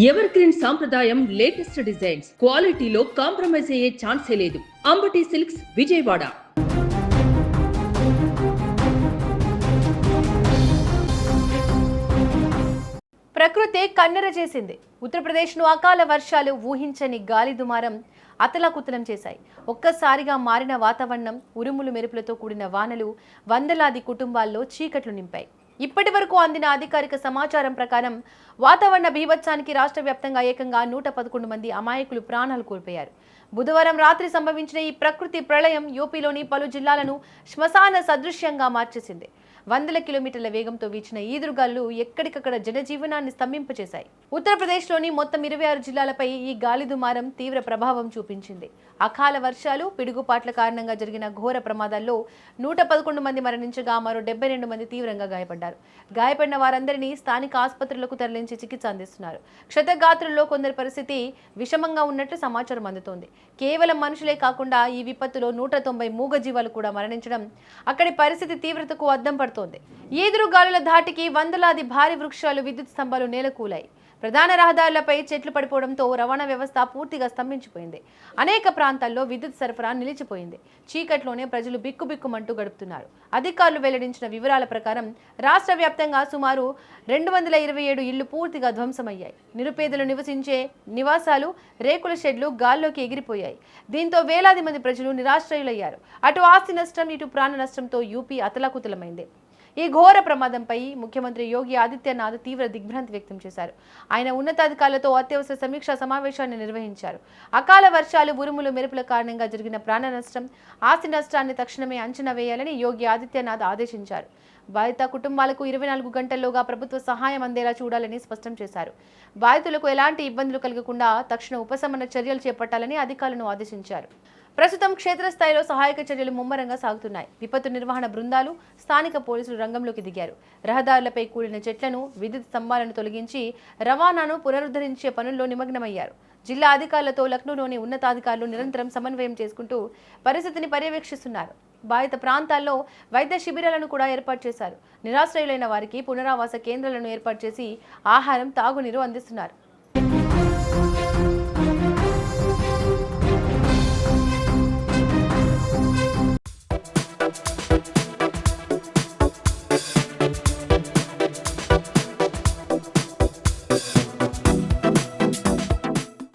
Ever green సాంప్రదాయం latest designs క్వాలిటీలో compromise అయ్యే ఛాన్సే లేదు. అంబటి సిల్క్స్ విజయవాడ. ప్రకృతి కన్నెర చేసింది. ఉత్తరప్రదేశ్ను అకాల వర్షాలు, ఊహించని గాలి దుమారం అతలాకుతలం చేశాయి. ఒక్కసారిగా మారిన వాతావరణం, ఉరుములు మెరుపులతో కూడిన వానలు వందలాది కుటుంబాల్లో చీకట్లు నింపాయి. ఇప్పటి వరకు అందిన అధికారిక సమాచారం ప్రకారం వాతావరణ బీభత్సానికి రాష్ట్ర వ్యాప్తంగా ఏకంగా 111 మంది అమాయకులు ప్రాణాలు కోల్పోయారు. బుధవారం రాత్రి సంభవించిన ఈ ప్రకృతి ప్రళయం యూపీలోని పలు జిల్లాలను శ్మశాన సదృశ్యంగా మార్చేసింది. వందల కిలోమీటర్ల వేగంతో వీచిన ఈదురుగాలు ఎక్కడికక్కడ జనజీవనాన్ని స్తంభింపచేశాయి. ఉత్తరప్రదేశ్లోని మొత్తం 26 జిల్లాలపై ఈ గాలి దుమారం తీవ్ర ప్రభావం చూపించింది. అకాల వర్షాలు, పిడుగుపాట్ల కారణంగా జరిగిన ఘోర ప్రమాదాల్లో 111 మంది మరణించగా మరో 72 మంది తీవ్రంగా గాయపడ్డారు. గాయపడిన వారందరినీ స్థానిక ఆసుపత్రులకు తరలించి చికిత్స అందిస్తున్నారు. క్షతగాత్రుల్లో కొందరి పరిస్థితి విషమంగా ఉన్నట్లు సమాచారం అందుతోంది. కేవలం మనుషులే కాకుండా ఈ విపత్తులో 190 మూగజీవాలు కూడా మరణించడం అక్కడి పరిస్థితి తీవ్రతకు అద్దం పడుతోంది. ఈదురు గాలుల ధాటికి వందలాది భారీ వృక్షాలు, విద్యుత్ స్తంభాలు నేలకూలాయి. ప్రధాన రహదారులపై చెట్లు పడిపోవడంతో రవాణా వ్యవస్థ పూర్తిగా స్తంభించిపోయింది. అనేక ప్రాంతాల్లో విద్యుత్ సరఫరా నిలిచిపోయింది. చీకట్లోనే ప్రజలు బిక్కుబిక్కుమంటూ గడుపుతున్నారు. అధికారులు వెల్లడించిన వివరాల ప్రకారం రాష్ట్ర వ్యాప్తంగా సుమారు 227 ఇళ్లు పూర్తిగా ధ్వంసమయ్యాయి. నిరుపేదలు నివసించే నివాసాలు, రేకుల షెడ్లు గాల్లోకి ఎగిరిపోయాయి. దీంతో వేలాది మంది ప్రజలు నిరాశ్రయులయ్యారు. అటు ఆస్తి నష్టం, ఇటు ప్రాణ నష్టంతో యూపీ అతలాకుతలమైంది. ఈ ఘోర ప్రమాదంపై ముఖ్యమంత్రి యోగి ఆదిత్యనాథ్ తీవ్ర దిగ్భ్రాంతి వ్యక్తం చేశారు. ఆయన ఉన్నతాధికారులతో అత్యవసర సమీక్షా సమావేశాన్ని నిర్వహించారు. అకాల వర్షాలు, ఉరుములు మెరుపుల కారణంగా జరిగిన ప్రాణ నష్టం, ఆస్తి నష్టాన్ని తక్షణమే అంచనా వేయాలని యోగి ఆదిత్యనాథ్ ఆదేశించారు. బాధిత కుటుంబాలకు 24 గంటల్లోగా ప్రభుత్వ సహాయం అందేలా చూడాలని స్పష్టం చేశారు. బాధితులకు ఎలాంటి ఇబ్బందులు కలగకుండా తక్షణ ఉపశమన చర్యలు చేపట్టాలని అధికారులను ఆదేశించారు. ప్రస్తుతం క్షేత్రస్థాయిలో సహాయక చర్యలు ముమ్మరంగా సాగుతున్నాయి. విపత్తు నిర్వహణ బృందాలు, స్థానిక పోలీసులు రంగంలోకి దిగారు. రహదారులపై కూలిన చెట్లను, విద్యుత్ స్తంభాలను తొలగించి రవాణాను పునరుద్ధరించే పనుల్లో నిమగ్నమయ్యారు. జిల్లా అధికారులతో లక్నోలోని ఉన్నతాధికారులు నిరంతరం సమన్వయం చేసుకుంటూ పరిస్థితిని పర్యవేక్షిస్తున్నారు. బాధిత ప్రాంతాల్లో వైద్య శిబిరాలను కూడా ఏర్పాటు చేశారు. నిరాశ్రయులైన వారికి పునరావాస కేంద్రాలను ఏర్పాటు చేసి ఆహారం, తాగునీరు అందిస్తున్నారు.